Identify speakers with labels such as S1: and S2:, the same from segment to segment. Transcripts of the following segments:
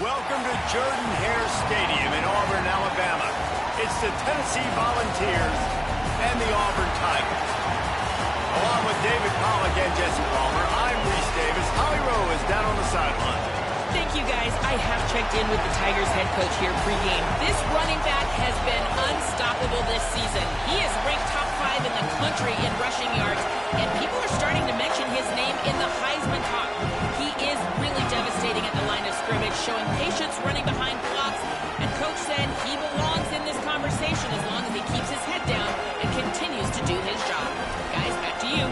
S1: Welcome to Jordan-Hare Stadium in Auburn, Alabama. It's the Tennessee Volunteers and the Auburn Tigers. Along with David Pollack and Jesse Palmer, I'm Reese Davis. Holly Rowe is down on the sideline.
S2: Thank you, guys. I have checked in with the Tigers head coach here pregame. This running back has been unstoppable this season. He is ranked top 5 in the country in rushing yards, and people are starting to mention his name in the Heisman talk. He is really devastating at the line of scrimmage, showing patience running behind blocks, and coach said he belongs in this conversation as long as he keeps his head down and continues to do his job. Guys, back to you.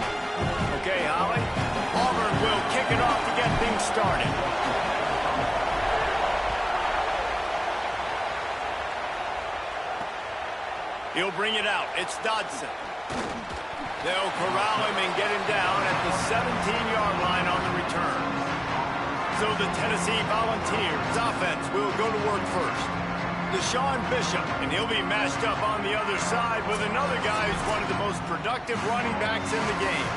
S1: Okay, Holly. Auburn will kick it off to get things started. He'll bring it out. It's Dodson. They'll corral him and get him down at the 17-yard line on the return. So the Tennessee Volunteers offense will go to work first. Deshaun Bishop, and he'll be matched up on the other side with another guy who's one of the most productive running backs in the game.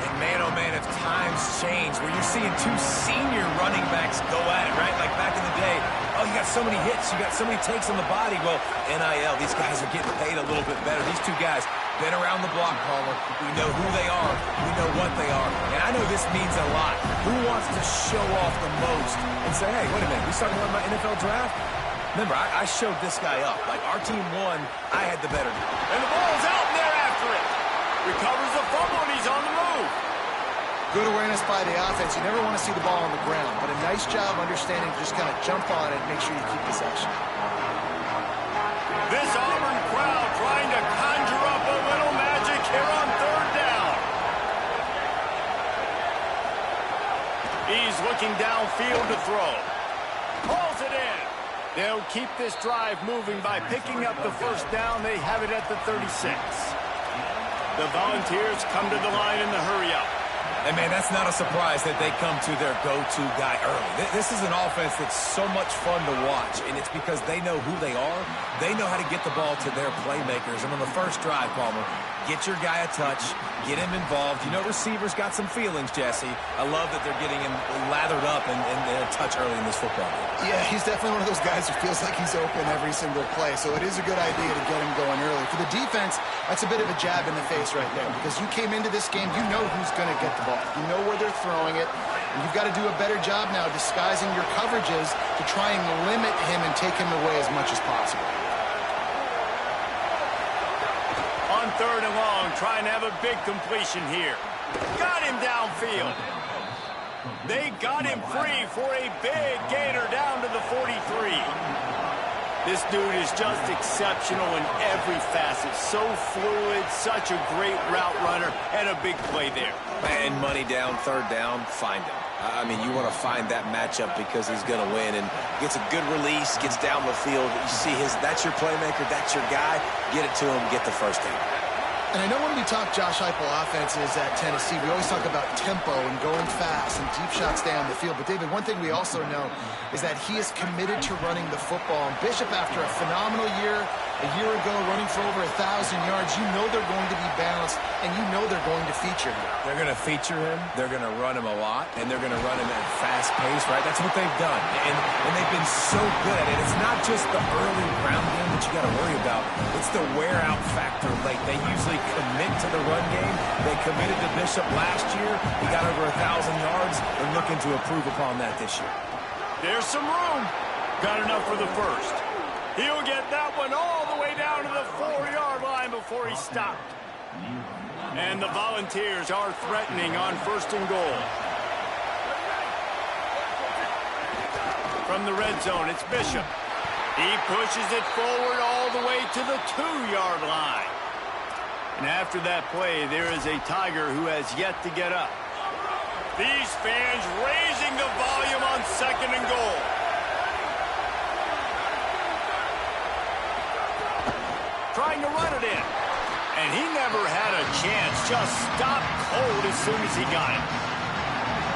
S3: And man, oh man, if times change, where you're seeing two senior running backs go at it, right? Like back in the day, oh, you got so many hits, you got so many takes on the body. Well, NIL, these guys are getting paid a little bit better. These two guys, been around the block, Palmer. We know who they are. We know what they are. And I know this means a lot. Who wants to show off the most and say, hey, wait a minute, we started on my NFL draft? Remember, I showed this guy up. Like, our team won, I had the better.
S1: And the ball's out, and they're after it. Recovers the fumble, and he's on the move.
S4: Good awareness by the offense. You never want to see the ball on the ground, but a nice job understanding to just kind of jump on it and make sure you keep possession.
S1: This Auburn crowd trying to conjure up a little magic here on third down. He's looking downfield to throw. Pulls it in. They'll keep this drive moving by picking up the first down. They have it at the 36. The Volunteers come to the line in the hurry-up.
S3: And, man, that's not a surprise that they come to their go-to guy early. This is an offense that's so much fun to watch, and it's because they know who they are. They know how to get the ball to their playmakers. And on the first drive, Palmer, get your guy a touch, get him involved. You know, receivers got some feelings, Jesse. I love that they're getting him lathered up and a touch early in this football game.
S4: Yeah, he's definitely one of those guys who feels like he's open every single play, so it is a good idea to get him going early. For the defense, that's a bit of a jab in the face right there, because you came into this game, you know who's going to get the ball. You know where they're throwing it, and you've got to do a better job now disguising your coverages to try and limit him and take him away as much as possible.
S1: On third and long, trying to have a big completion here. Got him downfield. They got him free for a big gainer down to the 43. This dude is just exceptional in every facet. So fluid, such a great route runner, and a big play there.
S3: And money down, third down, find him. I mean, you want to find that matchup because he's going to win, and gets a good release, gets down the field. You see that's your playmaker, that's your guy. Get it to him, get the first down.
S4: And I know when we talk Josh Heupel offenses at Tennessee, we always talk about tempo and going fast and deep shots down the field. But, David, one thing we also know is that he is committed to running the football. And Bishop, after a phenomenal year, a year ago, running for over 1,000 yards, you know they're going to be balanced, and you know they're going to feature him.
S3: They're going to feature him, they're going to run him a lot, and they're going to run him at fast pace, right? That's what they've done, and they've been so good at it. It's not just the early ground game that you got to worry about. It's the wear-out factor late. They usually commit to the run game. They committed to Bishop last year. He got over 1,000 yards. They're looking to improve upon that this year.
S1: There's some room. Got enough for the first. He'll get that one all the way down to the 4-yard line before he stopped. And the Volunteers are threatening on first and goal. From the red zone, it's Bishop. He pushes it forward all the way to the 2-yard line. And after that play, there is a Tiger who has yet to get up. These fans raising the volume on second and goal. Trying to run it in. And he never had a chance. Just stopped cold as soon as he got it.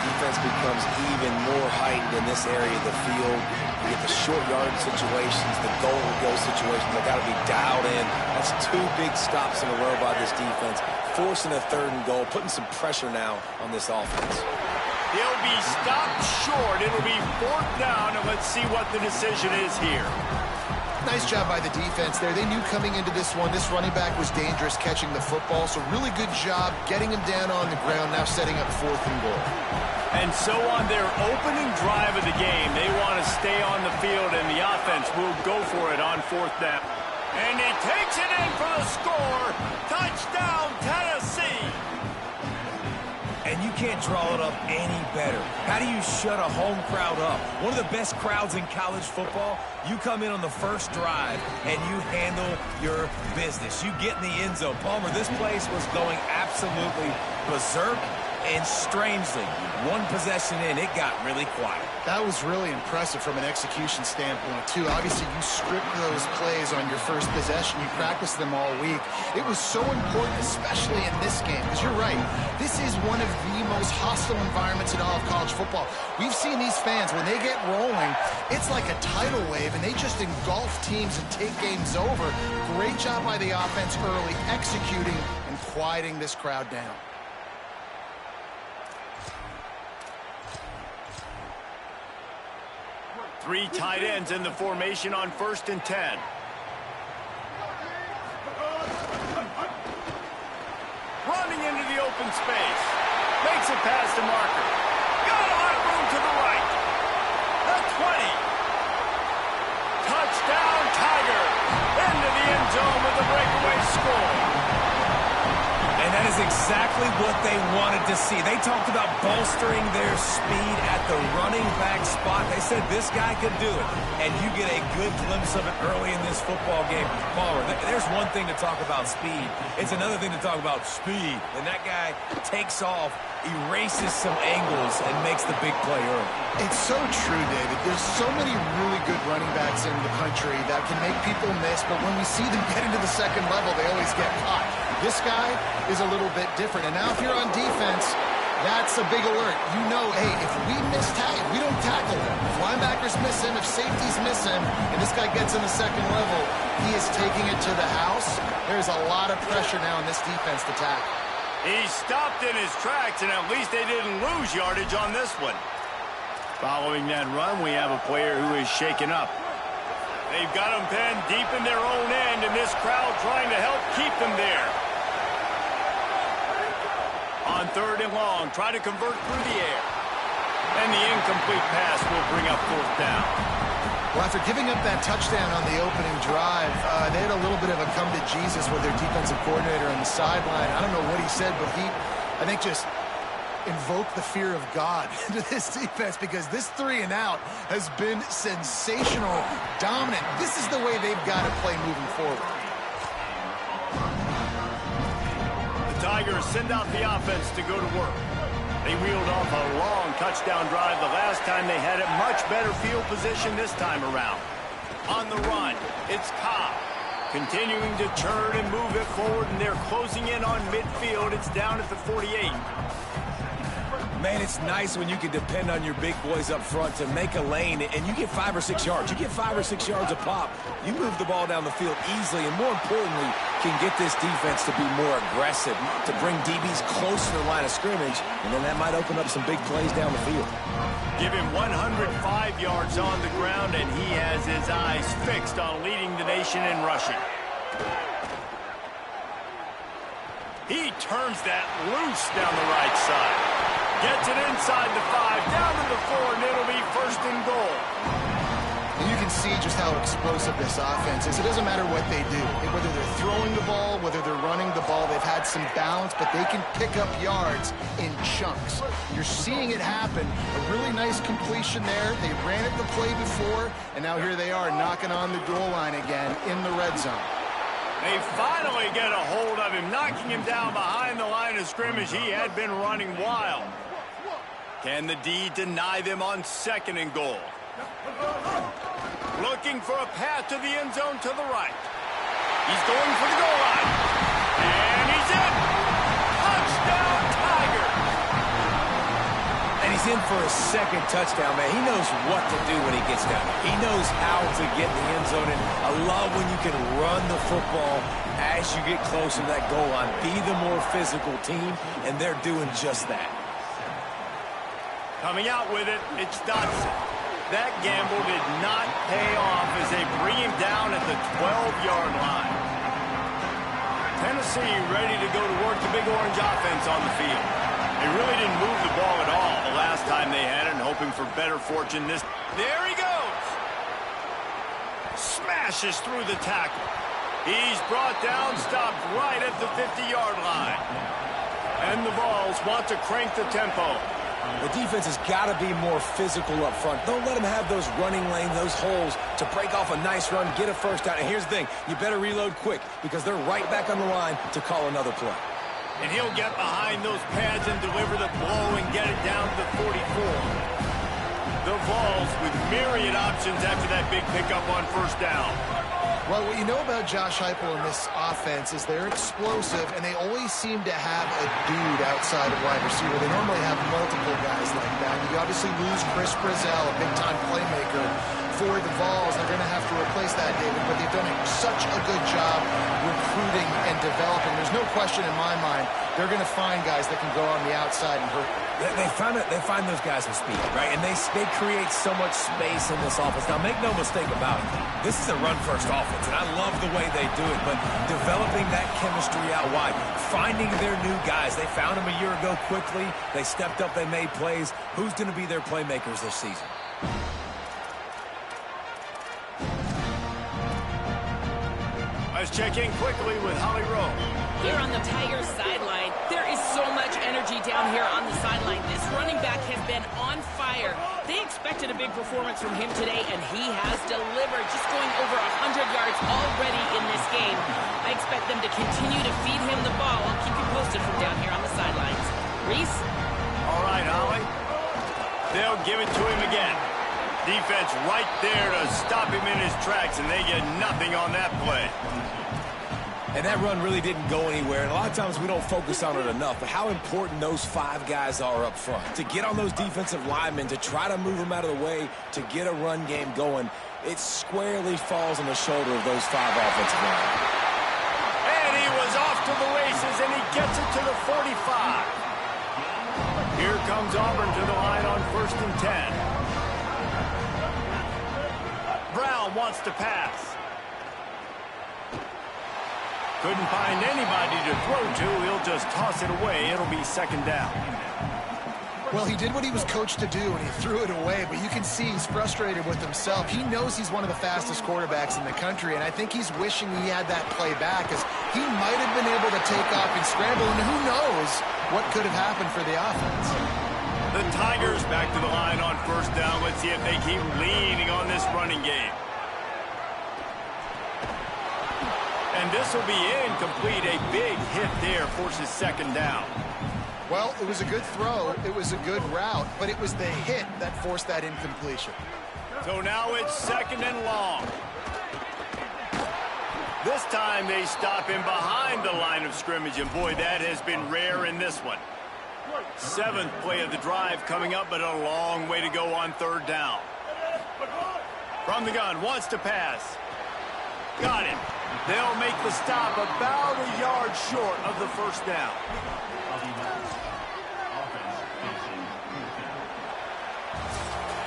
S3: Defense becomes even more heightened in this area of the field. You get the short yard situations, the goal go situations. They got to be dialed in. That's 2 big stops in a row by this defense, forcing a third and goal, putting some pressure now on this offense.
S1: He'll be stopped short. It'll be 4th down, and let's see what the decision is here.
S4: Nice job by the defense there. They knew coming into this one, this running back was dangerous catching the football, so really good job getting him down on the ground, now setting up 4th and goal.
S1: And so on their opening drive of the game, they want to stay on the field, and the offense will go for it on 4th down. And he takes it in for the score. Touchdown, Tennessee.
S3: And you can't draw it up any better. How do you shut a home crowd up? One of the best crowds in college football. You come in on the first drive, and you handle your business. You get in the end zone. Palmer, this place was going absolutely berserk, and strangely, one possession in, it got really quiet.
S4: That was really impressive from an execution standpoint, too. Obviously, you script those plays on your first possession. You practice them all week. It was so important, especially in this game, because you're right. This is one of the most hostile environments in all of college football. We've seen these fans, when they get rolling, it's like a tidal wave, and they just engulf teams and take games over. Great job by the offense early, executing and quieting this crowd down.
S1: Three tight ends in the formation on 1st and 10. Running into the open space. Makes it past the marker. Got a lot of room to the right. The 20. Touchdown, Tiger. Into the end zone with a breakaway score.
S3: And that is exactly what they wanted to see. They talked about bolstering their speed at the running back spot. They said this guy could do it. And you get a good glimpse of it early in this football game. Palmer, there's one thing to talk about speed. It's another thing to talk about speed. And that guy takes off, erases some angles, and makes the big play early.
S4: It's so true, David. There's so many really good running backs in the country that can make people miss, but when we see them get into the second level, they always get caught. This guy is a little bit different. And now if you're on defense, that's a big alert. You know, hey, if we miss tackle, we don't tackle him. If linebackers miss him, if safeties miss him, and this guy gets in the second level, he is taking it to the house. There's a lot of pressure now in this defense to tackle.
S1: He stopped in his tracks, and at least they didn't lose yardage on this one. Following that run, we have a player who is shaken up. They've got him pinned deep in their own end, and this crowd trying to help keep them there. On 3rd and long, try to convert through the air. And the incomplete pass will bring up 4th down.
S4: Well, after giving up that touchdown on the opening drive, they had a little bit of a come to Jesus with their defensive coordinator on the sideline. I don't know what he said, but he, I think, just invoked the fear of God into this defense, because this 3 and out has been sensational, dominant. This is the way they've got to play moving forward.
S1: The Tigers send out the offense to go to work. They wheeled off a long touchdown drive the last time they had it. Much better field position this time around. On the run, it's Cobb. Continuing to turn and move it forward, and they're closing in on midfield. It's down at the 48.
S3: Man, it's nice when you can depend on your big boys up front to make a lane, and you get 5 or 6 yards. You get 5 or 6 yards a pop. You move the ball down the field easily, and more importantly, can get this defense to be more aggressive, to bring DBs closer to the line of scrimmage, and then that might open up some big plays down the field.
S1: Give him 105 yards on the ground, and he has his eyes fixed on leading the nation in rushing. He turns that loose down the right side. Gets it inside the 5, down to the 4, and it'll be 1st and goal.
S4: And you can see just how explosive this offense is. It doesn't matter what they do. Whether they're throwing the ball, whether they're running the ball, they've had some balance, but they can pick up yards in chunks. You're seeing it happen. A really nice completion there. They ran it the play before, and now here they are knocking on the goal line again in the red zone.
S1: They finally get a hold of him, knocking him down behind the line of scrimmage. He had been running wild. Can the D deny them on 2nd and goal? Looking for a path to the end zone to the right. He's going for the goal line. And he's in. Touchdown, Tiger.
S3: And he's in for a 2nd touchdown, man. He knows what to do when he gets down. He knows how to get in the end zone. And I love when you can run the football as you get closer to that goal line. Be the more physical team, and they're doing just that.
S1: Coming out with it, it's Dodson. That gamble did not pay off as they bring him down at the 12-yard line. Tennessee ready to go to work the Big Orange offense on the field. They really didn't move the ball at all the last time they had it, and hoping for better fortune this. There he goes! Smashes through the tackle. He's brought down, stopped right at the 50-yard line. And the Vols want to crank the tempo.
S3: The defense has got to be more physical up front. Don't let them have those running lanes, those holes to break off a nice run, get a first down. And here's the thing, you better reload quick because they're right back on the line to call another play.
S1: And he'll get behind those pads and deliver the blow and get it down to the 44. The Vols with myriad options after that big pickup on first down.
S4: Well, what you know about Josh Heupel in this offense is they're explosive, and they always seem to have a dude outside of wide receiver. They normally have multiple guys like that. You obviously lose Chris Brazzell, a big-time playmaker, for the Vols. They're going to have to replace that, David, but they've done such a good job recruiting and developing. There's no question in my mind they're going to find guys that can go on the outside and hurt.
S3: They find those guys with speed, right? And they create so much space in this offense. Now, make no mistake about it. This is a run-first offense, and I love the way they do it, but developing that chemistry out wide, finding their new guys. They found them a year ago quickly. They stepped up. They made plays. Who's going to be their playmakers this season?
S1: Let's check in quickly with Holly Rowe.
S2: Here on the Tigers sideline, there is so much energy down here on the sideline. This running back has been on fire. They expected a big performance from him today, and he has delivered, just going over 100 yards already in this game. I expect them to continue to feed him the ball. I'll keep you posted from down here on the sidelines. Reese?
S1: All right, Holly. They'll give it to him again. Defense right there to stop him in his tracks, and they get nothing on that play.
S3: And that run really didn't go anywhere. And a lot of times we don't focus on it enough, but how important those 5 guys are up front. To get on those defensive linemen, to try to move them out of the way, to get a run game going, it squarely falls on the shoulder of those 5 offensive linemen.
S1: And he was off to the races, and he gets it to the 45. Here comes Auburn to the line on 1st and 10. Brown wants to pass. Couldn't find anybody to throw to. He'll just toss it away. It'll be 2nd down.
S4: Well, he did what he was coached to do, and he threw it away, but you can see he's frustrated with himself. He knows he's one of the fastest quarterbacks in the country, and I think he's wishing he had that play back, as he might have been able to take off and scramble, and who knows what could have happened for the offense.
S1: The Tigers back to the line on 1st down. Let's see if they keep leaning on this running game. And this will be incomplete. A big hit there forces 2nd down.
S4: Well, it was a good throw. It was a good route, but it was the hit that forced that incompletion.
S1: So now it's 2nd and long. This time they stop him behind the line of scrimmage, and boy, that has been rare in this one. 7th play of the drive coming up, but a long way to go on 3rd down. From the gun, wants to pass. Got it. They'll make the stop about a yard short of the 1st down.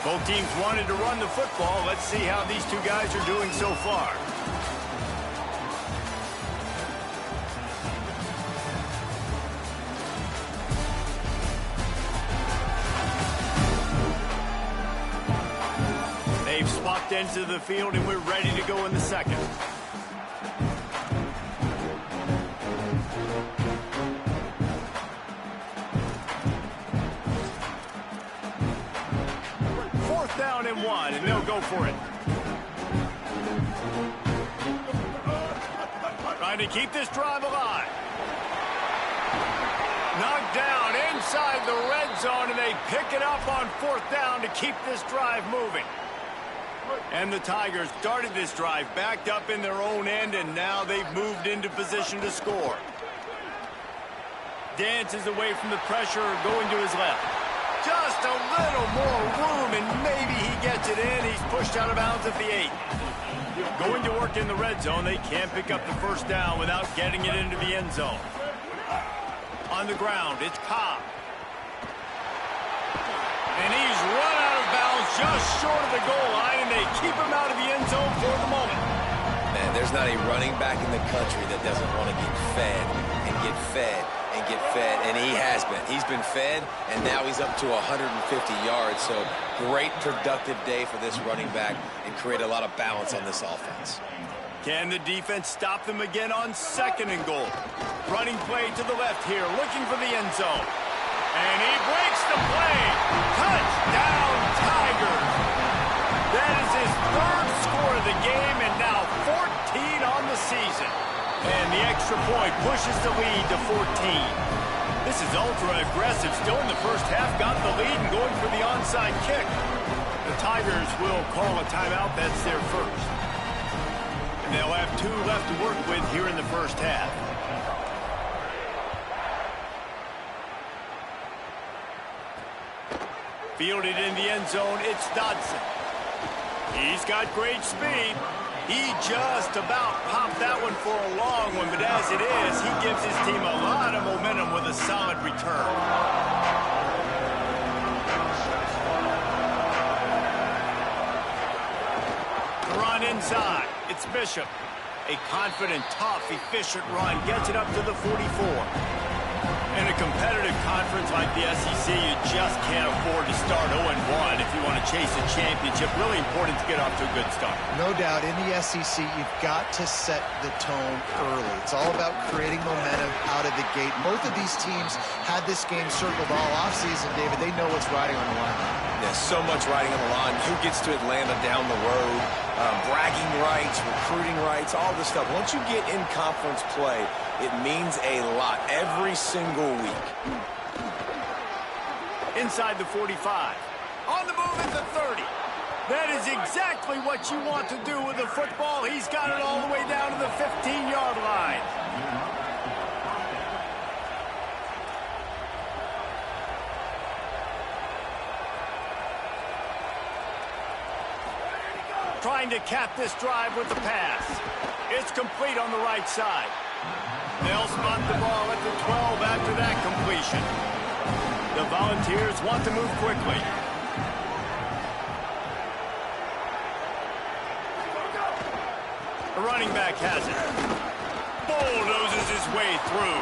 S1: Both teams wanted to run the football. Let's see how these two guys are doing so far. They've swapped into the field, and we're ready to go in the 2nd. Down and 1, and they'll go for it. Trying to keep this drive alive. Knocked down inside the red zone, and they pick it up on 4th down to keep this drive moving. And the Tigers started this drive backed up in their own end, and now they've moved into position to score. Dances away from the pressure, going to his left. Just a little more room, and maybe he gets it in. He's pushed out of bounds at the 8. Going to work in the red zone. They can't pick up the 1st down without getting it into the end zone. On the ground, it's Cobb. And just short of the goal line, and they keep him out of the end zone for the moment.
S3: Man, there's not a running back in the country that doesn't want to get fed and get fed and get fed, and he has been. He's been fed, and now he's up to 150 yards, so great productive day for this running back and create a lot of balance on this offense.
S1: Can the defense stop them again on 2nd and goal? Running play to the left here, looking for the end zone. And he breaks the play. Touchdown, Tigers. That is his 3rd score of the game, and now 14 on the season. And the extra point pushes the lead to 14. This is ultra-aggressive. Still in the first half, got the lead and going for the onside kick. The Tigers will call a timeout. That's their first. And they'll have 2 left to work with here in the first half. Fielded in the end zone, it's Dodson. He's got great speed. He just about popped that one for a long one, but as it is, he gives his team a lot of momentum with a solid return. Run inside. It's Bishop. A confident, tough, efficient run. Gets it up to the 44. In a competitive conference like the SEC, you just can't afford to start 0-1 if you want to chase a championship. Really important to get off to a good start.
S4: No doubt, in the SEC, you've got to set the tone early. It's all about creating momentum out of the gate. Both of these teams had this game circled all offseason, David. They know what's riding on the line.
S3: There's so much riding on the line. Who gets to Atlanta down the road? Bragging rights, recruiting rights, all this stuff. Once you get in conference play, it means a lot every single week.
S1: Inside the 45. On the move at the 30. That is exactly what you want to do with the football. He's got it all the way down to the 15-yard line. Trying to cap this drive with the pass. It's complete on the right side. They'll spot the ball at the 12 after that completion. The Volunteers want to move quickly. The running back has it. Bulldozes his way through.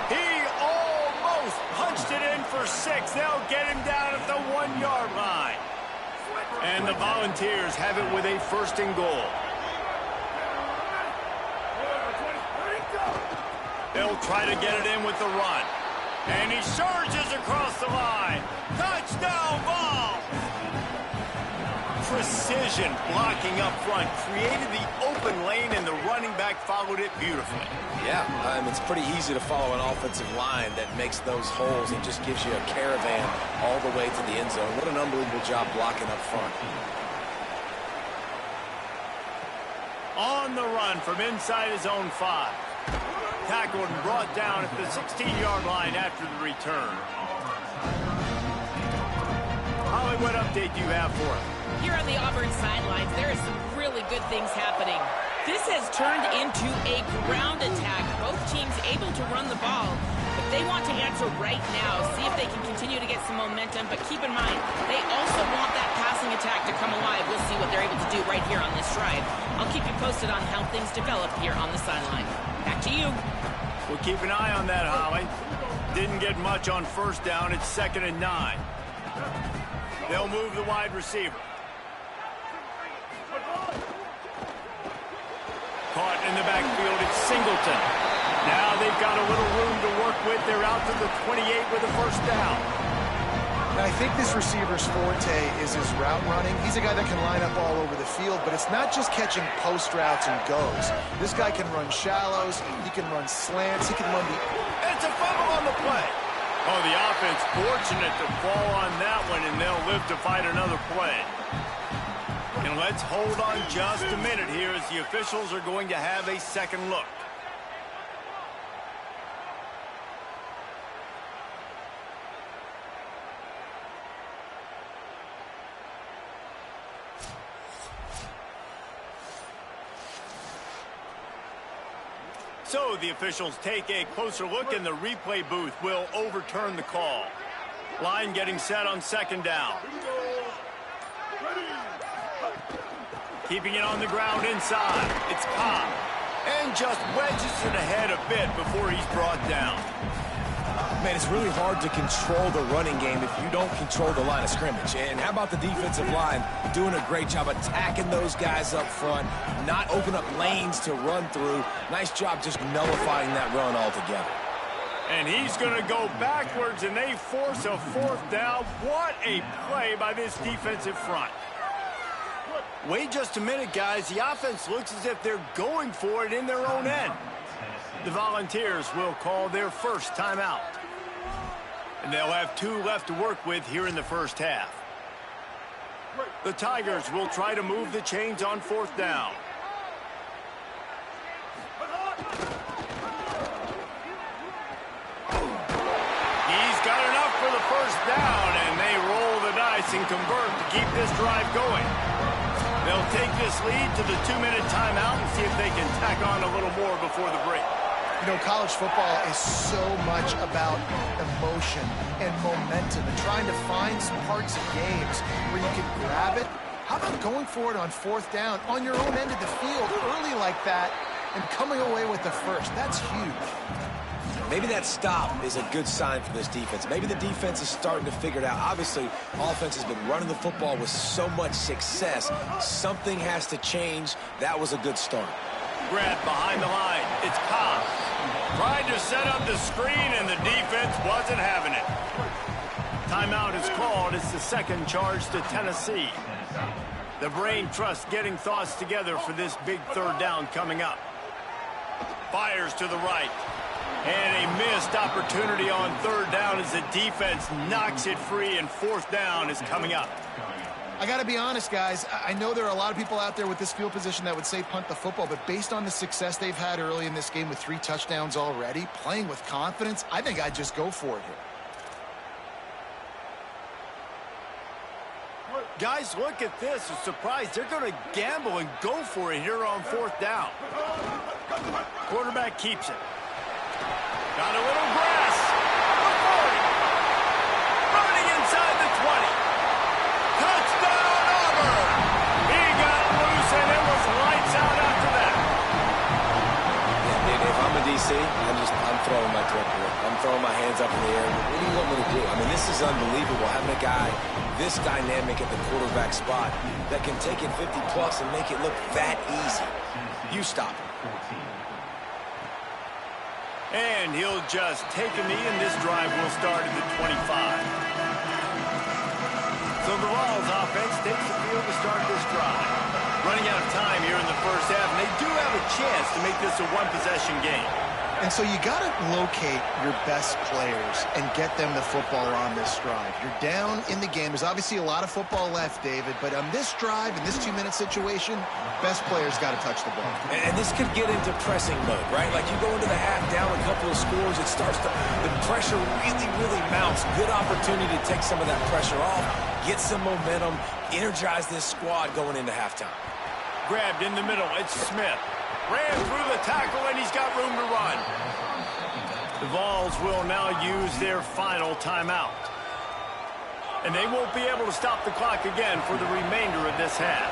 S1: He almost punched it in for 6. They'll get him down at the 1-yard line. And the Volunteers have it with a 1st and goal. They'll try to get it in with the run. And he surges across the line. Touchdown ball! Precision blocking up front created the open lane, and the running back followed it beautifully.
S3: Yeah, it's pretty easy to follow an offensive line that makes those holes and just gives you a caravan all the way to the end zone. What an unbelievable job blocking up front.
S1: On the run from inside his own 5. Tackled and brought down at the 16-yard line after the return. Holly, what update do you have for us?
S2: Here on the Auburn sidelines, there is some really good things happening. This has turned into a ground attack. Both teams able to run the ball, but they want to answer right now, see if they can continue to get some momentum. But keep in mind, they also want that passing attack to come alive. We'll see what they're able to do right here on this drive. I'll keep you posted on how things develop here on the sideline. Back to you.
S1: We'll keep an eye on that, Holly. Didn't get much on 1st down. It's 2nd and 9. They'll move the wide receiver. Caught in the backfield, it's Singleton. Now they've got a little room to work with. They're out to the 28 with a 1st down.
S4: Now, I think this receiver's forte is his route running. He's a guy that can line up all over the field, but it's not just catching post routes and goes. This guy can run shallows, he can run slants, he can run the...
S1: It's a fumble on the play. Oh, the offense fortunate to fall on that one, and they'll live to fight another play. And let's hold on just a minute here as the officials are going to have a second look. So the officials take a closer look, and the replay booth will overturn the call. Line getting set on 2nd down. Keeping it on the ground inside. It's Cobb. And just wedges it ahead a bit before he's brought down.
S3: Man, it's really hard to control the running game if you don't control the line of scrimmage. And how about the defensive line doing a great job attacking those guys up front, not open up lanes to run through. Nice job just nullifying that run altogether.
S1: And he's going to go backwards, and they force a fourth down. What a play by this defensive front. Wait just a minute, guys. The offense looks as if they're going for it in their own end. The Volunteers will call their first timeout. And they'll have 2 left to work with here in the first half. The Tigers will try to move the chains on 4th down. He's got enough for the first down, and they roll the dice and convert to keep this drive going. They'll take this lead to the 2-minute timeout and see if they can tack on a little more before the break.
S4: You know, college football is so much about emotion and momentum and trying to find some parts of games where you can grab it. How about going for it on 4th down on your own end of the field early like that and coming away with the first? That's huge.
S3: Maybe that stop is a good sign for this defense. Maybe the defense is starting to figure it out. Obviously, offense has been running the football with so much success. Something has to change. That was a good start.
S1: Grab behind the line. It's Cobb. Tried to set up the screen, and the defense wasn't having it. Timeout is called. It's the second charge to Tennessee. The brain trust getting thoughts together for this big 3rd down coming up. Fires to the right. And a missed opportunity on 3rd down as the defense knocks it free, and 4th down is coming up.
S4: I got to be honest, guys. I know there are a lot of people out there with this field position that would say punt the football, but based on the success they've had early in this game with 3 touchdowns already, playing with confidence, I think I'd just go for it here.
S1: Guys, look at this. A surprise. They're going to gamble and go for it here on 4th down. Quarterback keeps it. Got a little grass. The 40. Running inside the 20. Touchdown, Auburn! He got loose, and it was lights out after that.
S3: Yeah, if I'm a DC, I'm throwing my clipboard. I'm throwing my hands up in the air. What do you want me to do? I mean, this is unbelievable, having a guy this dynamic at the quarterback spot that can take it 50-plus and make it look that easy. You stop him.
S1: And he'll just take a knee, and this drive will start at the 25. So the Vols offense takes the field to start this drive. Running out of time here in the first half, and they do have a chance to make this a 1-possession game.
S4: And so you got to locate your best players and get them the football on this drive. You're down in the game. There's obviously a lot of football left, David, but on this drive, in this 2-minute situation, best players got to touch the ball.
S3: And this could get into pressing mode, right? Like you go into the half down a couple of scores, it starts to, the pressure really mounts. Good opportunity to take some of that pressure off, get some momentum, energize this squad going into halftime.
S1: Grabbed in the middle, it's Smith. Ran through the tackle, and he's got room to run. The Vols will now use their final timeout. And they won't be able to stop the clock again for the remainder of this half.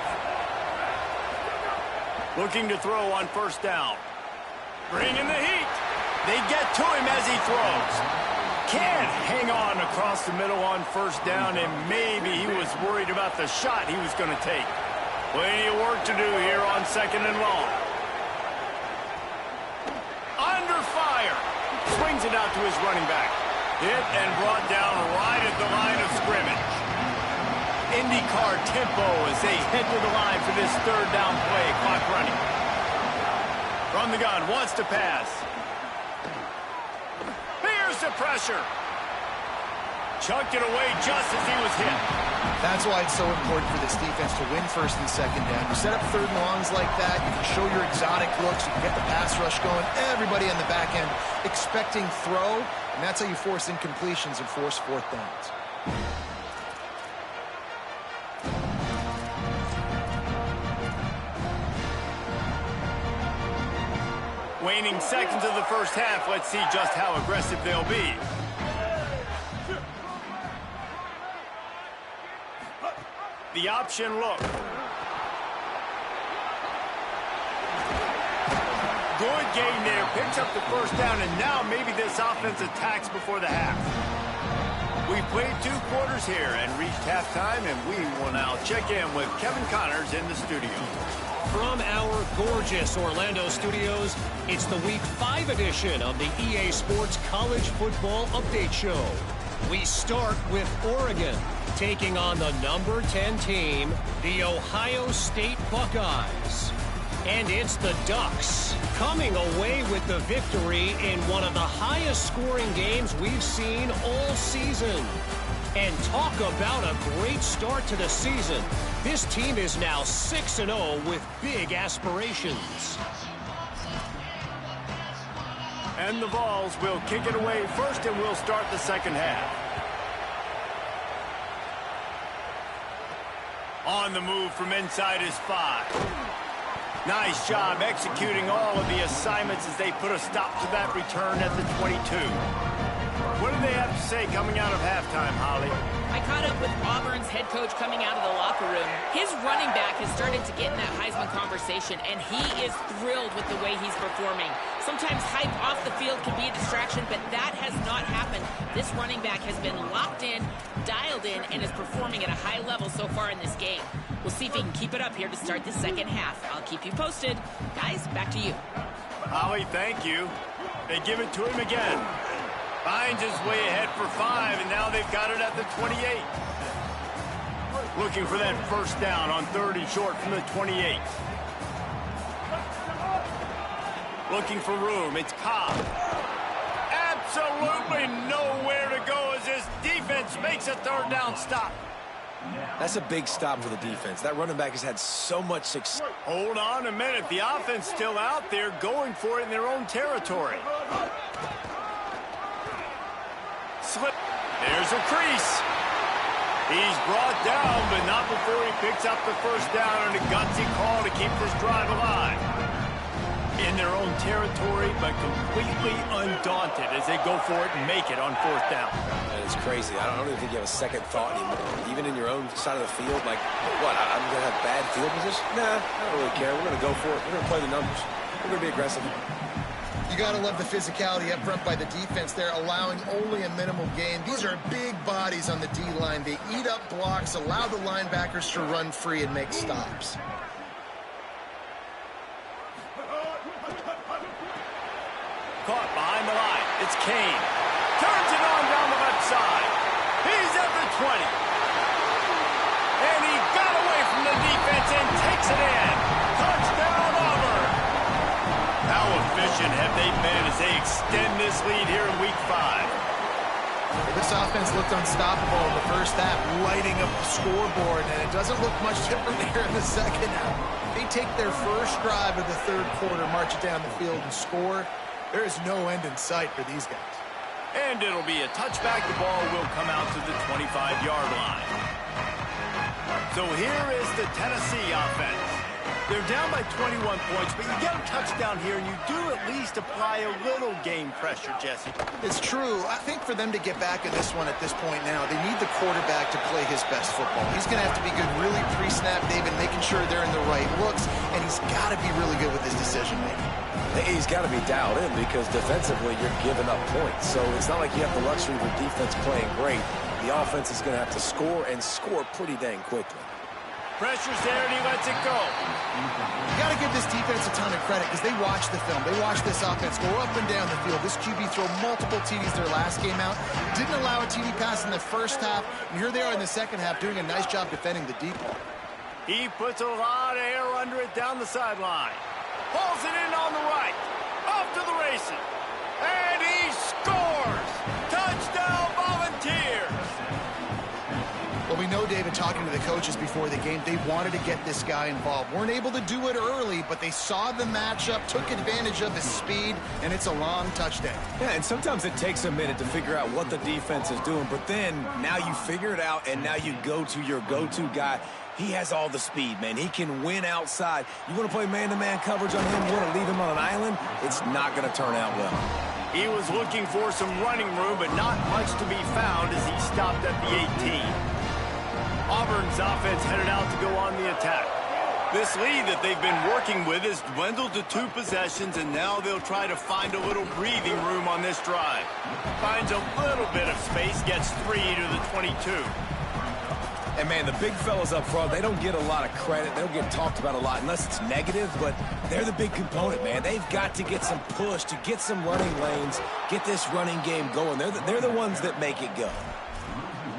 S1: Looking to throw on 1st down. Bringing the heat. They get to him as he throws. Can't hang on across the middle on 1st down, and maybe he was worried about the shot he was going to take. Plenty of work to do here on 2nd and long. Under fire. Swings it out to his running back. Hit and brought down right at the line of scrimmage. IndyCar tempo as they head to the line for this 3rd down play. Clock running. From the gun, wants to pass. Here's the pressure. Chucked it away just as he was hit.
S4: That's why it's so important for this defense to win 1st and 2nd down. You set up 3rd and longs like that, you can show your exotic looks, you can get the pass rush going, everybody on the back end expecting throw, and that's how you force incompletions and force 4th downs.
S1: Waning seconds of the first half, let's see just how aggressive they'll be. The option look. Good gain there. Picks up the first down, and now maybe this offense attacks before the half. We've played 2 quarters here and reached halftime, and we will now check in with Kevin Connors in the studio.
S5: From our gorgeous Orlando studios, it's the Week 5 edition of the EA Sports College Football Update Show. We start with Oregon, taking on the number 10 team, the Ohio State Buckeyes. And it's the Ducks coming away with the victory in one of the highest scoring games we've seen all season. And talk about a great start to the season. This team is now 6-0 with big aspirations.
S1: And the Vols will kick it away first, and we'll start the second half. On the move from inside is 5. Nice job executing all of the assignments as they put a stop to that return at the 22. What do they have to say coming out of halftime, Holly?
S2: I caught up with Auburn's head coach coming out of the locker room. His running back has started to get in that Heisman conversation, and he is thrilled with the way he's performing. Sometimes hype off the field can be a distraction, but that has not happened. This running back has been locked in, dialed in, and is performing at a high level so far in this game. We'll see if he can keep it up here to start the second half. I'll keep you posted. Guys, back to you.
S1: Holly, thank you. They give it to him again. Finds his way ahead for 5, and now they've got it at the 28. Looking for that first down on 3rd and short from the 28. Looking for room. It's Cobb. Absolutely nowhere to go as this defense makes a 3rd down stop.
S3: That's a big stop for the defense. That running back has had so much success.
S1: Hold on a minute. The offense still out there going for it in their own territory. Slip. There's a crease. He's brought down, but not before he picks up the first down, and a gutsy call to keep this drive alive. In their own territory, but completely undaunted as they go for it and make it on 4th down.
S3: That is crazy. I don't even think you have a second thought anymore. Even in your own side of the field, like, what, I'm going to have bad field position? Nah, I don't really care. We're going to go for it. We're going to play the numbers. We're going to be aggressive.
S4: You got to love the physicality up front by the defense there, allowing only a minimal gain. These are big bodies on the D-line. They eat up blocks, allow the linebackers to run free and make stops.
S1: Caught behind the line. It's Kane. Turns it on down the left side. He's at the 20. And he got away from the defense and takes it in. Touchdown, Auburn. How efficient have they been as they extend this lead here in Week 5?
S4: This offense looked unstoppable in the first half, lighting up the scoreboard, and it doesn't look much different here in the second half. They take their first drive of the 3rd quarter, march it down the field, and score. There is no end in sight for these guys.
S1: And it'll be a touchback. The ball will come out to the 25-yard line. So here is the Tennessee offense. They're down by 21 points, but you get a touchdown here, and you do at least apply a little game pressure, Jesse.
S4: It's true. I think for them to get back in this one at this point now, they need the quarterback to play his best football. He's going to have to be good really pre-snap, David, making sure they're in the right looks, and he's got to be really good with his decision-making.
S3: He's got to be dialed in because defensively you're giving up points. So it's not like you have the luxury of your defense playing great. The offense is going to have to score and score pretty dang quickly.
S1: Pressure's there, and he lets it go.
S4: You got to give this defense a ton of credit because they watch the film. They watch this offense go up and down the field. This QB throw multiple TDs their last game out. Didn't allow a TD pass in the first half. And here they are in the second half doing a nice job defending the deep ball.
S1: He puts a lot of air under it down the sideline. Pulls it in on the right. Off to the races. And he scores! Touchdown, Volunteers!
S4: Well, we know, David, talking to the coaches before the game, they wanted to get this guy involved. Weren't able to do it early, but they saw the matchup, took advantage of his speed, and it's a long touchdown.
S3: Yeah, and sometimes it takes a minute to figure out what the defense is doing, but then now you figure it out, and now you go to your go-to guy. He has all the speed, man. He can win outside. You want to play man-to-man coverage on him? You want to leave him on an island? It's not going to turn out well.
S1: He was looking for some running room, but not much to be found as he stopped at the 18. Auburn's offense headed out to go on the attack. This lead that they've been working with has dwindled to 2 possessions, and now they'll try to find a little breathing room on this drive. Finds a little bit of space, gets 3 to the 22.
S3: And, man, the big fellas up front, they don't get a lot of credit. They don't get talked about a lot unless it's negative, but they're the big component, man. They've got to get some push, to get some running lanes, get this running game going. They're the ones that make it go.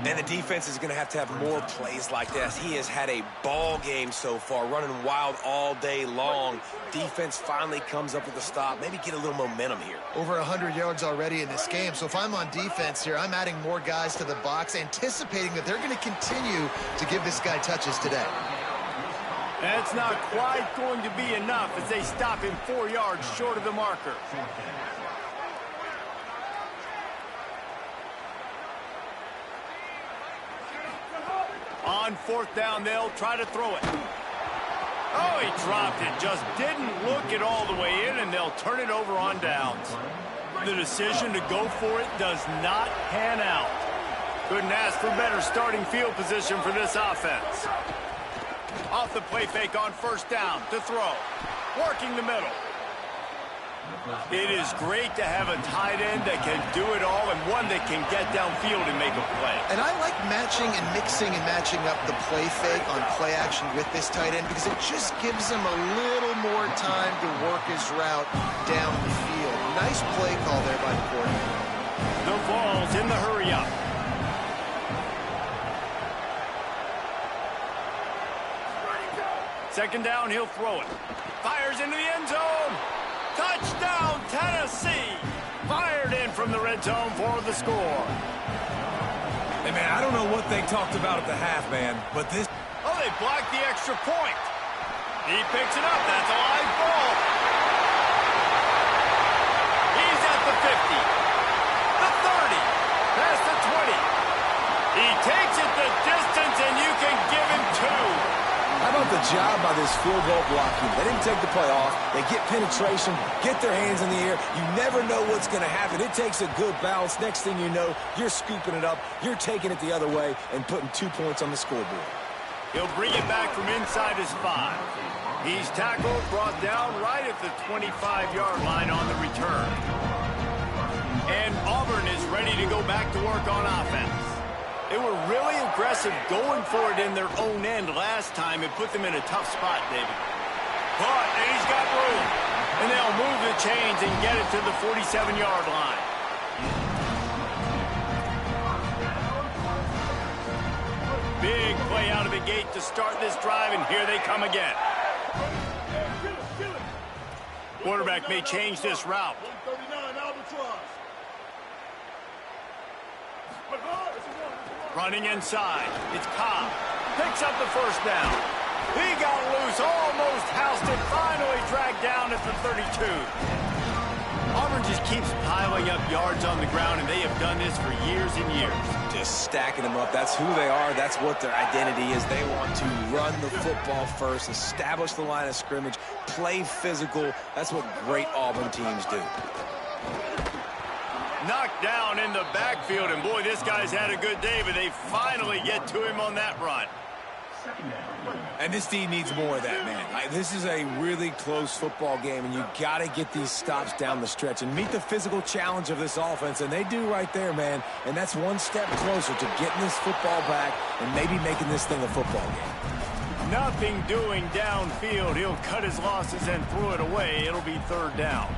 S3: And the defense is going to have more plays like this. He has had a ball game so far, running wild all day long. Defense finally comes up with a stop. Maybe get a little momentum here.
S4: Over 100 yards already in this game. So if I'm on defense here, I'm adding more guys to the box, anticipating that they're going to continue to give this guy touches today.
S1: That's not quite going to be enough as they stop him 4 yards short of the marker. On 4th down, they'll try to throw it. Oh, he dropped it. Just didn't look it all the way in, and they'll turn it over on downs. The decision to go for it does not pan out. Couldn't ask for better starting field position for this offense. Off the play fake on 1st down to throw. Working the middle. It is great to have a tight end that can do it all and one that can get downfield and make a play.
S4: And I like matching and mixing and matching up the play fake on play action with this tight end because it just gives him a little more time to work his route down the field. Nice play call there by the quarterback.
S1: The ball's in the hurry up. Second down, he'll throw it. Fires into the end zone. Touchdown, Tennessee! Fired in from the red zone for the score.
S3: Hey, man, I don't know what they talked about at the half, man, but this...
S1: Oh, they blocked the extra point. He picks it up. That's a live ball. He's at the 50. The 30. Past the 20. He takes it the distance, and you can give him 2.
S3: How about the job by this field goal blocking? They didn't take the play off. They get penetration, get their hands in the air. You never know what's going to happen. It takes a good bounce. Next thing you know, you're scooping it up. You're taking it the other way and putting 2 points on the scoreboard.
S1: He'll bring it back from inside his 5. He's tackled, brought down right at the 25-yard line on the return. And Auburn is ready to go back to work on offense. They were really aggressive going for it in their own end last time and put them in a tough spot, David. But he's got room. And they'll move the chains and get it to the 47-yard line. Big play out of the gate to start this drive, and here they come again. Quarterback may change this route. Running inside. It's Cobb. Picks up the 1st down. He got loose. Almost housed it. Finally dragged down at the 32. Auburn just keeps piling up yards on the ground, and they have done this for years and years.
S3: Just stacking them up. That's who they are. That's what their identity is. They want to run the football first, establish the line of scrimmage, play physical. That's what great Auburn teams do.
S1: Knocked down in the backfield, and boy, this guy's had a good day, but they finally get to him on that run.
S3: And this team needs more of that, man. This is a really close football game, and you got to get these stops down the stretch and meet the physical challenge of this offense, and they do right there, man. And that's one step closer to getting this football back and maybe making this thing a football game.
S1: Nothing doing downfield. He'll cut his losses and throw it away. It'll be 3rd down.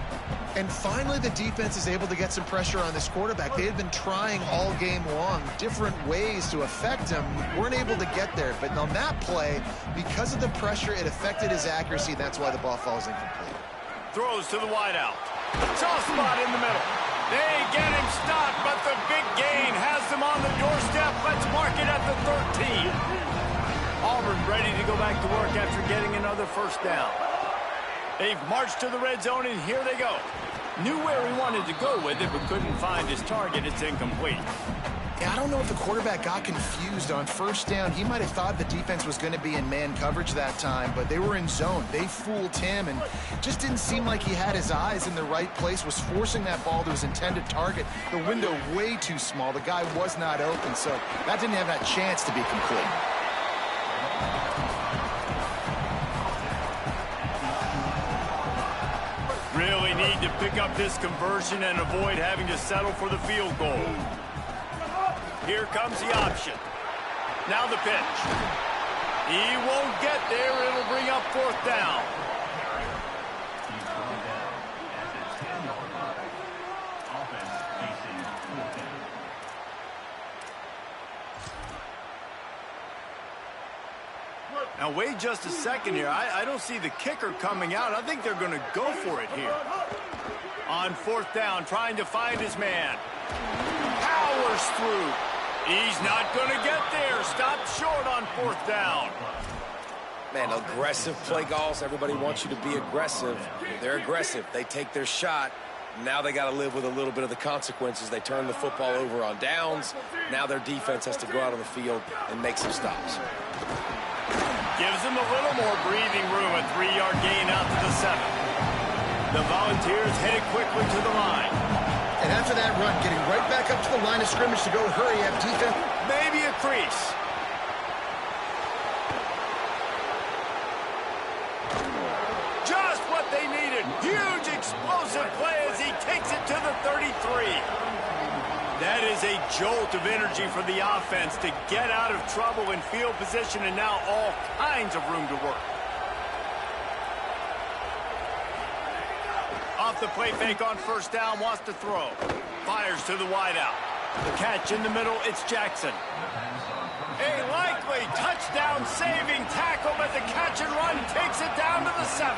S4: And finally, the defense is able to get some pressure on this quarterback. They had been trying all game long different ways to affect him. Weren't able to get there. But on that play, because of the pressure, it affected his accuracy. That's why the ball falls incomplete.
S1: Throws to the wideout. Soft spot in the middle. They get him stopped, but the big gain has them on the doorstep. Let's mark it at the 13. Auburn ready to go back to work after getting another 1st down. They've marched to the red zone, and here they go. Knew where he wanted to go with it, but couldn't find his target. It's incomplete.
S4: Yeah, I don't know if the quarterback got confused on 1st down. He might have thought the defense was going to be in man coverage that time, but they were in zone. They fooled him, and just didn't seem like he had his eyes in the right place, was forcing that ball to his intended target. The window way too small. The guy was not open, so that didn't have that chance to be complete.
S1: Really need to pick up this conversion and avoid having to settle for the field goal. Here comes the option. Now the pitch. He won't get there. It'll bring up 4th down. Now, wait just a second here. I don't see the kicker coming out. I think they're going to go for it here. On 4th down, trying to find his man. Powers through. He's not going to get there. Stopped short on 4th down.
S3: Man, aggressive play calls. Everybody wants you to be aggressive. They're aggressive. They take their shot. Now they got to live with a little bit of the consequences. They turn the football over on downs. Now their defense has to go out on the field and make some stops.
S1: Gives them a little more breathing room. A 3-yard gain out to the 7. The Volunteers headed quickly to the line.
S4: And after that run, getting right back up to the line of scrimmage to go hurry up defense.
S1: Maybe a crease. Just what they needed. Huge explosive play as he takes it to the 33. That is a jolt of energy for the offense to get out of trouble in field position, and now all kinds of room to work. Off the play fake on 1st down, wants to throw. Fires to the wideout. The catch in the middle, it's Jackson. A likely touchdown-saving tackle, but the catch and run takes it down to the 7.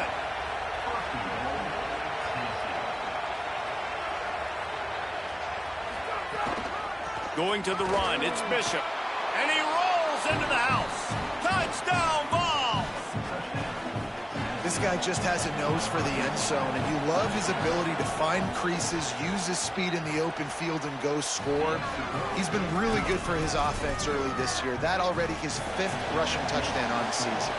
S1: Going to the run, it's Bishop. And he rolls into the house. Touchdown, Vols!
S4: This guy just has a nose for the end zone, and you love his ability to find creases, use his speed in the open field, and go score. He's been really good for his offense early this year. That already his 5th rushing touchdown on the season.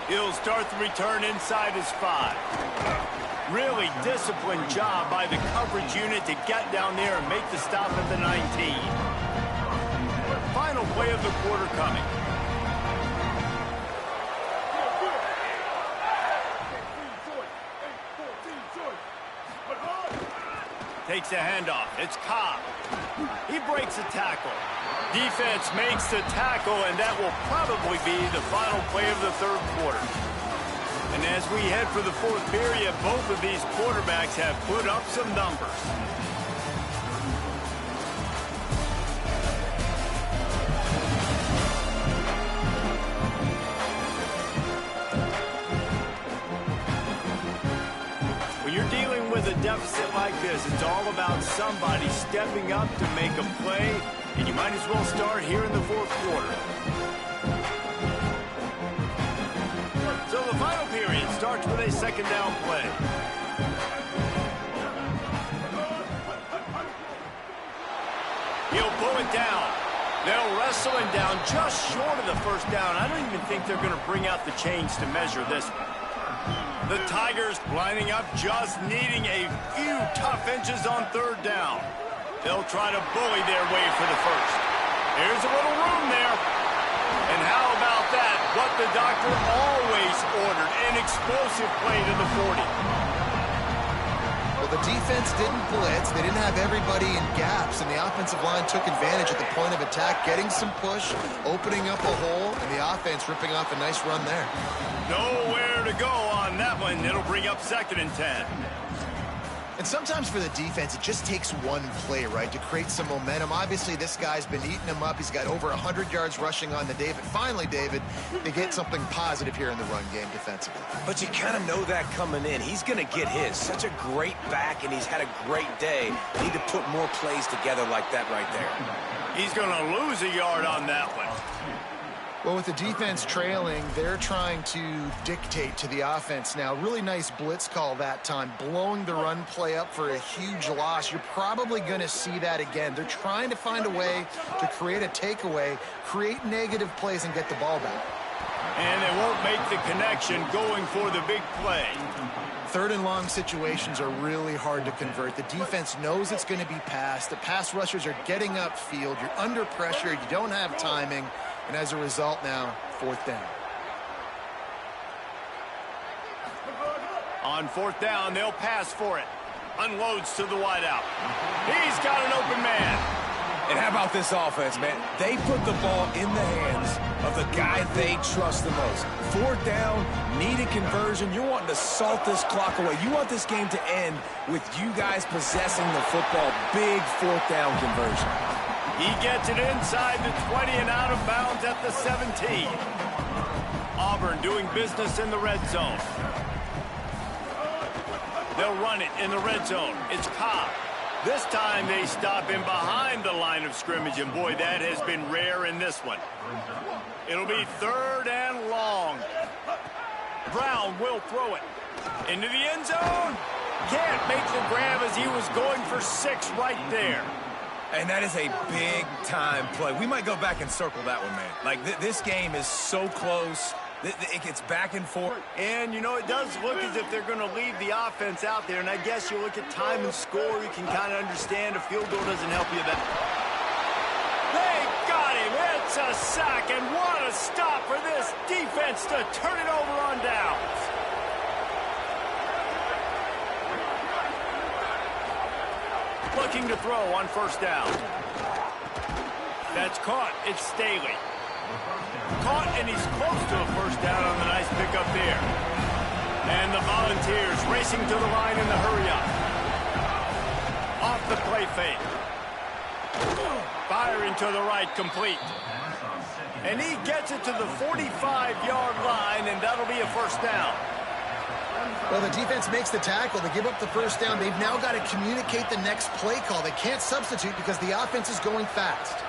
S1: He'll start the return inside his 5. Really disciplined job by the coverage unit to get down there and make the stop at the 19. Final play of the quarter coming. Takes a handoff. It's Cobb. He breaks a tackle. Defense makes the tackle, and that will probably be the final play of the 3rd quarter. And as we head for the 4th period, both of these quarterbacks have put up some numbers. When you're dealing with a deficit like this, it's all about somebody stepping up to make a play, and you might as well start here in the 4th quarter. So the final period starts with a 2nd down play. He'll pull it down. They'll wrestle him down just short of the 1st down. I don't even think they're going to bring out the chains to measure this one. The Tigers lining up, just needing a few tough inches on 3rd down. They'll try to bully their way for the 1st. There's a little room there. And how about that? What the doctor always ordered, an explosive play to the 40.
S4: Well, the defense didn't blitz. They didn't have everybody in gaps, and the offensive line took advantage at the point of attack, getting some push, opening up a hole, and the offense ripping off a nice run there.
S1: Nowhere to go on that one. It'll bring up 2nd and 10.
S4: And sometimes for the defense, it just takes one play, right, to create some momentum. Obviously, this guy's been eating them up. He's got over 100 yards rushing on the day. But finally, David, they get something positive here in the run game defensively.
S3: But you kind of know that coming in. He's going to get his. Such a great back, and he's had a great day. Need to put more plays together like that right there.
S1: He's going to lose a yard on that one.
S4: Well, with the defense trailing, they're trying to dictate to the offense now. Really nice blitz call that time, blowing the run play up for a huge loss. You're probably going to see that again. They're trying to find a way to create a takeaway, create negative plays, and get the ball back.
S1: And they won't make the connection going for the big play.
S4: 3rd and long situations are really hard to convert. The defense knows it's going to be passed. The pass rushers are getting upfield. You're under pressure. You don't have timing. And as a result now, 4th down.
S1: On fourth down, they'll pass for it. Unloads to the wideout. He's got an open man.
S3: And how about this offense, man? They put the ball in the hands of the guy they trust the most. Fourth down, needed conversion. You're wanting to salt this clock away. You want this game to end with you guys possessing the football. Big fourth down conversion.
S1: He gets it inside the 20 and out of bounds at the 17. Auburn doing business in the red zone. They'll run it in the red zone. It's Cobb. This time they stop him behind the line of scrimmage, and boy, that has been rare in this one. It'll be third and long. Brown will throw it into the end zone. Can't make the grab as he was going for 6 right there.
S3: And that is a big-time play. We might go back and circle that one, man. Like, this game is so close. It gets back and forth.
S1: And, you know, it does look as if they're going to leave the offense out there. And I guess you look at time and score, you can kind of understand a field goal doesn't help you that. They got him. It's a sack. And what a stop for this defense to turn it over on downs. Looking to throw on first down. That's caught. It's Staley. Caught, and he's close to a first down on the nice pickup there. And the Volunteers racing to the line in the hurry-up. Off the play fake. Firing to the right, complete. And he gets it to the 45-yard line, and that'll be a first down.
S4: Well, the defense makes the tackle. They give up the first down. They've now got to communicate the next play call. They can't substitute because the offense is going fast.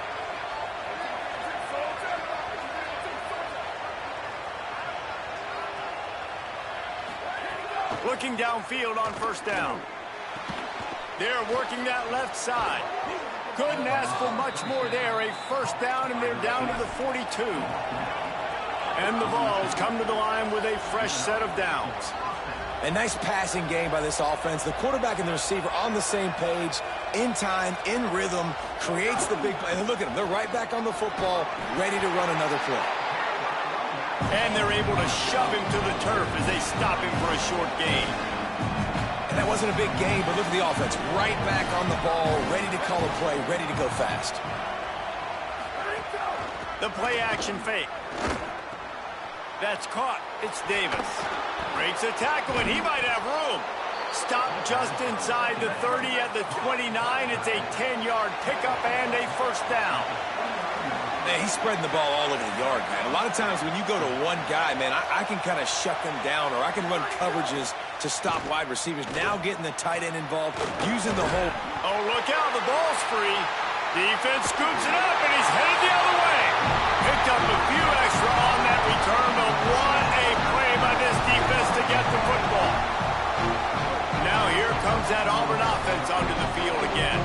S1: Looking downfield on first down. They're working that left side. Couldn't ask for much more there. A first down, and they're down to the 42. And the Vols come to the line with a fresh set of downs.
S3: A nice passing game by this offense. The quarterback and the receiver on the same page, in time, in rhythm, creates the big play. And look at them. They're right back on the football, ready to run another play.
S1: And they're able to shove him to the turf as they stop him for a short gain.
S3: And that wasn't a big gain, but look at the offense. Right back on the ball, ready to call a play, ready to go fast.
S1: The play action fake. That's caught. It's Davis. Breaks a tackle, and he might have room. Stopped just inside the 30 at the 29. It's a 10-yard pickup and a first down.
S3: Man, he's spreading the ball all over the yard, man. A lot of times when you go to one guy, man, I can kind of shut them down, or I can run coverages to stop wide receivers. Now getting the tight end involved, using the whole...
S1: Oh, look out. The ball's free. Defense scoops it up, and he's headed the other way. Picked up a few extra on that return, but what a play by this defense to get the football. Now here comes that Auburn offense onto the field again.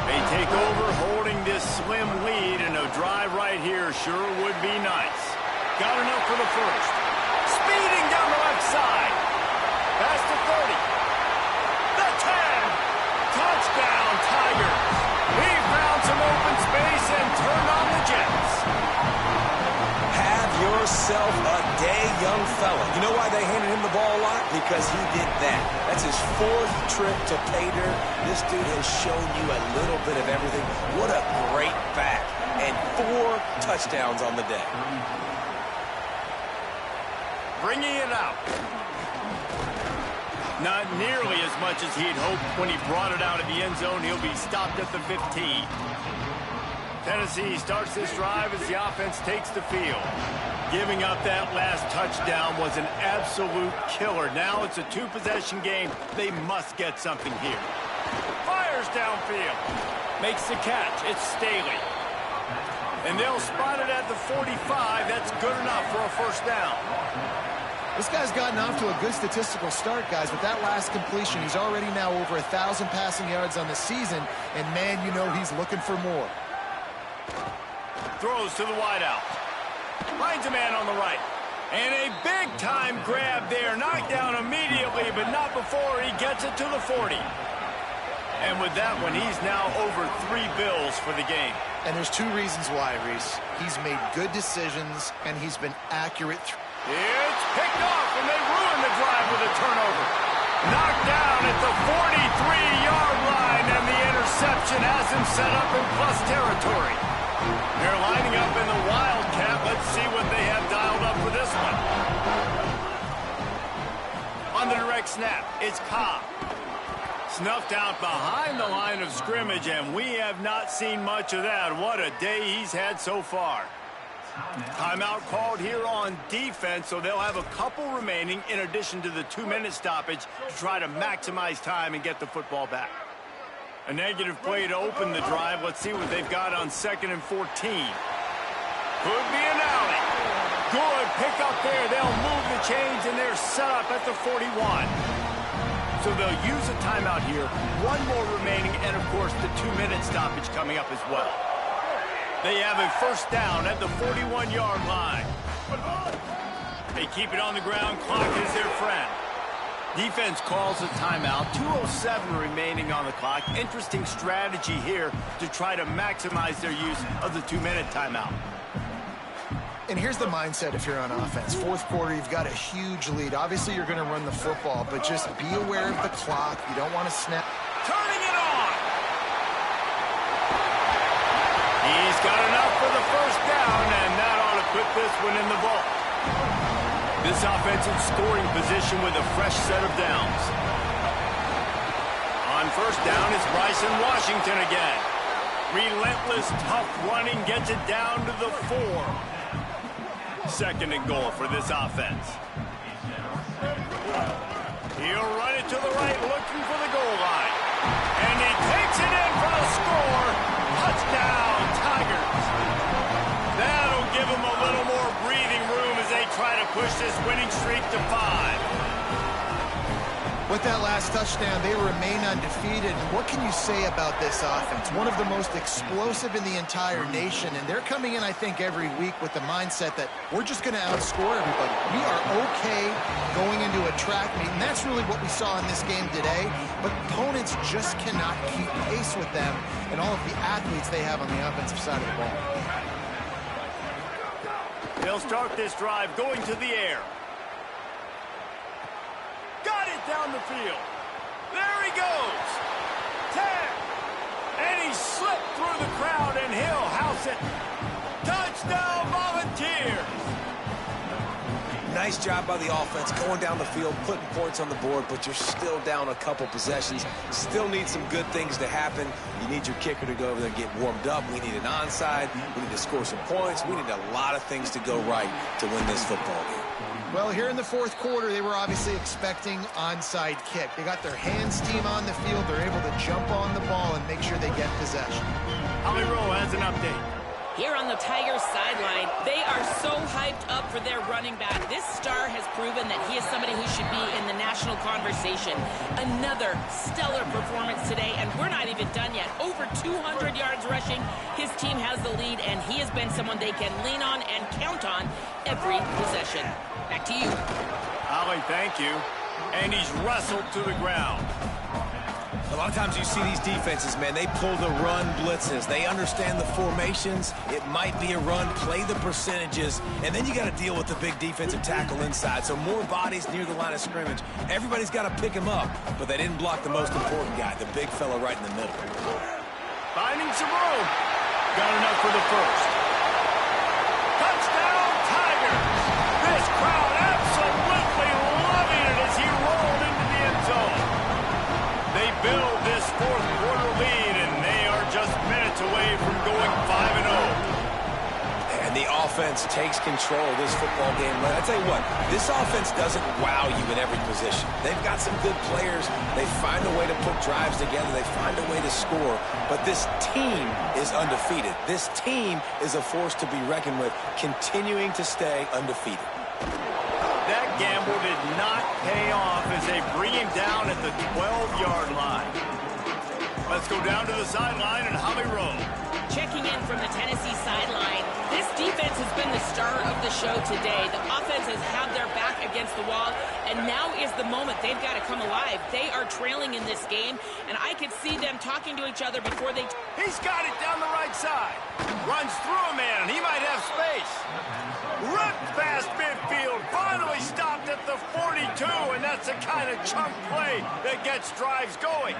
S1: They take over holding this slim lead, and a drive right here sure would be nice. Got enough for the first. Speeding down the left side. Past the 30. The 10. Touchdown, Tigers. He found some open space and turned on the Jets.
S3: Have yourself a day, young fella. You know why they handed him the ball a lot? Because he did that. That's his 4th trip to pay dirt. This dude has shown you a little bit of everything. What a great back. And 4 touchdowns on the day.
S1: Bringing it out. Not nearly as much as he'd hoped when he brought it out of the end zone. He'll be stopped at the 15. Tennessee starts this drive as the offense takes the field. Giving up that last touchdown was an absolute killer. Now it's a 2-possession game. They must get something here. Fires downfield. Makes the catch. It's Staley. And they'll spot it at the 45. That's good enough for a first down.
S4: This guy's gotten off to a good statistical start, guys. With that last completion, he's already now over 1,000 passing yards on the season. And, man, you know he's looking for more.
S1: Throws to the wideout. Finds a man on the right. And a big-time grab there. Knocked down immediately, but not before he gets it to the 40. And with that one, he's now over 3 bills for the game.
S4: And there's 2 reasons why, Reese. He's made good decisions, and he's been accurate.
S1: It's picked off, and they ruin the drive with a turnover. Knocked down at the 43-yard line, and the interception has him set up in plus territory. They're lining up in the Wildcat. Let's see what they have dialed up for this one. On the direct snap, it's Cobb. Snuffed out behind the line of scrimmage, and we have not seen much of that. What a day he's had so far. Timeout called here on defense, so they'll have a couple remaining in addition to the 2-minute stoppage to try to maximize time and get the football back. A negative play to open the drive. Let's see what they've got on 2nd and 14. Could be an alley. Good pick up there. They'll move the chains, and they're set up at the 41. So they'll use a timeout here. One more remaining, and, of course, the 2-minute stoppage coming up as well. They have a first down at the 41-yard line. They keep it on the ground. Clock is their friend. Defense calls a timeout. 2:07 remaining on the clock. Interesting strategy here to try to maximize their use of the 2-minute timeout.
S4: And here's the mindset if you're on offense. Fourth quarter, you've got a huge lead. Obviously, you're going to run the football, but just be aware of the clock. You don't want to snap.
S1: Turning it on. He's got enough for the first down, and that ought to put this one in the vault. This offensive scoring position with a fresh set of downs. On first down, it's Bryson Washington again. Relentless, tough running gets it down to the 4. 2nd and goal for this offense. He'll run it to the right, looking for the goal line. And he takes it in for the score. Touchdown, Tigers. That'll give them a little more breathing room as they try to push this winning streak to 5.
S4: With that last touchdown, they remain undefeated. And what can you say about this offense? One of the most explosive in the entire nation. And they're coming in, I think, every week with the mindset that we're just going to outscore everybody. We are okay going into a track meet. And that's really what we saw in this game today. But opponents just cannot keep pace with them and all of the athletes they have on the offensive side of the ball.
S1: They'll start this drive going to the air. Got it down the field. There he goes. 10. And he slipped through the crowd, and he'll house it. Touchdown, Volunteers.
S3: Nice job by the offense going down the field, putting points on the board, but you're still down a couple possessions. Still need some good things to happen. You need your kicker to go over there and get warmed up. We need an onside. We need to score some points. We need a lot of things to go right to win this football game.
S4: Well, here in the fourth quarter, they were obviously expecting onside kick. They got their hands team on the field. They're able to jump on the ball and make sure they get possession.
S1: Holly Rowe has an update.
S2: Here on the Tigers sideline, they are so hyped up for their running back. This star has proven that he is somebody who should be in the national conversation. Another stellar performance today, and we're not even done yet. Over 200 yards rushing. His team has the lead, and he has been someone they can lean on and count on every possession. Back to you.
S1: Holly, thank you. And he's wrestled to the ground.
S3: A lot of times you see these defenses, man, they pull the run blitzes. They understand the formations. It might be a run, play the percentages, and then you got to deal with the big defensive tackle inside. So more bodies near the line of scrimmage. Everybody's got to pick him up, but they didn't block the most important guy, the big fella right in the middle.
S1: Finding some room. Got enough for the first. Touchdown, Tigers! This crowd absolutely loving it as he rolled into the end zone. They build this fourth quarter lead, and they are just minutes away from going 5-0.
S3: And the offense takes control of this football game. I tell you what, this offense doesn't wow you in every position. They've got some good players. They find a way to put drives together. They find a way to score. But this team is undefeated. This team is a force to be reckoned with, continuing to stay undefeated.
S1: That gamble did not pay off as they bring him down at the 12-yard line. Let's go down to the sideline and Holly Rowe.
S2: Checking in from the Tennessee sideline, this defense has been the star of the show today. The offense has had their back against the wall, and now is the moment they've got to come alive. They are trailing in this game, and I could see them talking to each other before they...
S1: He's got it down the right side. Runs through a man, and he might have space. Ripped past midfield, finally stopped at at the 42, and that's the kind of chunk play that gets drives going.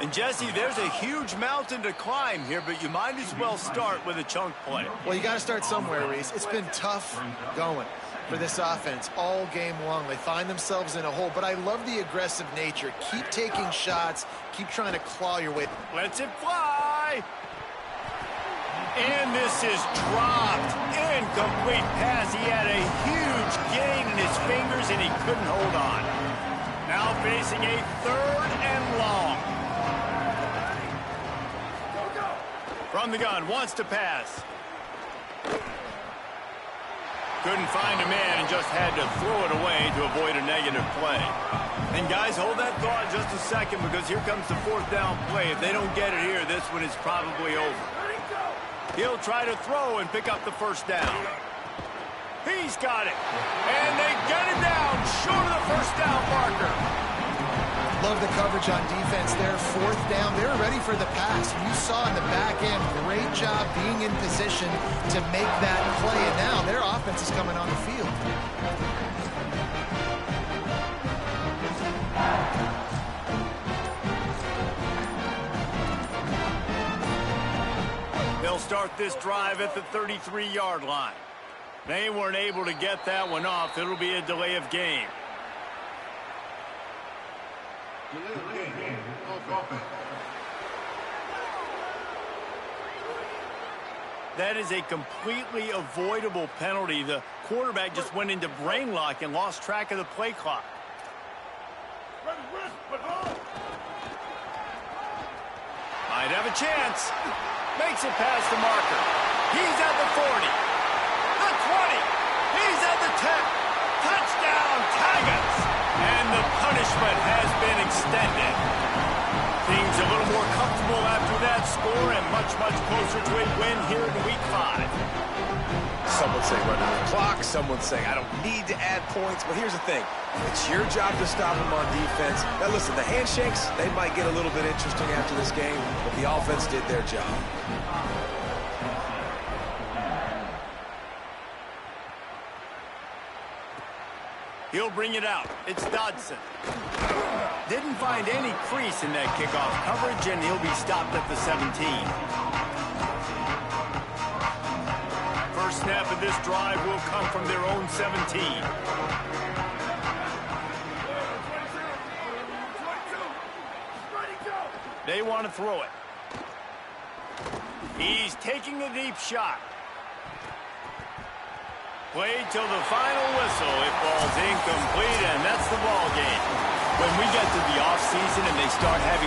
S1: And, Jesse, there's a huge mountain to climb here, but you might as well start with a chunk play.
S4: Well, you got to start somewhere, Reese. It's been tough going for this offense all game long. They find themselves in a hole, but I love the aggressive nature. Keep taking shots. Keep trying to claw your way.
S1: Lets it fly. And this is dropped. Incomplete pass. He had a huge gain in his fingers, and he couldn't hold on. Now facing a 3rd and long. From the gun, wants to pass. Couldn't find a man and just had to throw it away to avoid a negative play. And guys, hold that thought just a second, because here comes the 4th down play. If they don't get it here, this one is probably over. He'll try to throw and pick up the 1st down. He's got it. And they get it down short of the 1st down marker.
S4: Love the coverage on defense there. 4th down. They're ready for the pass. You saw in the back end, great job being in position to make that play. And now their offense is coming on the field.
S1: They'll start this drive at the 33-yard line. They weren't able to get that one off. It'll be a delay of game. That is a completely avoidable penalty. The quarterback just went into brain lock and lost track of the play clock. Might have a chance. Makes it past the marker. He's at the 40. The 20. He's at the 10. Touchdown, Tigers. And the punishment has been extended. Things a little more comfortable after that score and much, much closer to a win here in Week 5.
S3: Some would say run out the clock. Some would say I don't need to add points. But here's the thing. It's your job to stop them on defense. Now, listen, the handshakes, they might get a little bit interesting after this game, but the offense did their job.
S1: He'll bring it out. It's Dodson. Didn't find any crease in that kickoff coverage, and he'll be stopped at the 17. First snap of this drive will come from their own 17. They want to throw it. He's taking the deep shot. Played till the final whistle. It falls incomplete, and that's the ball game. When we get to the offseason and they start having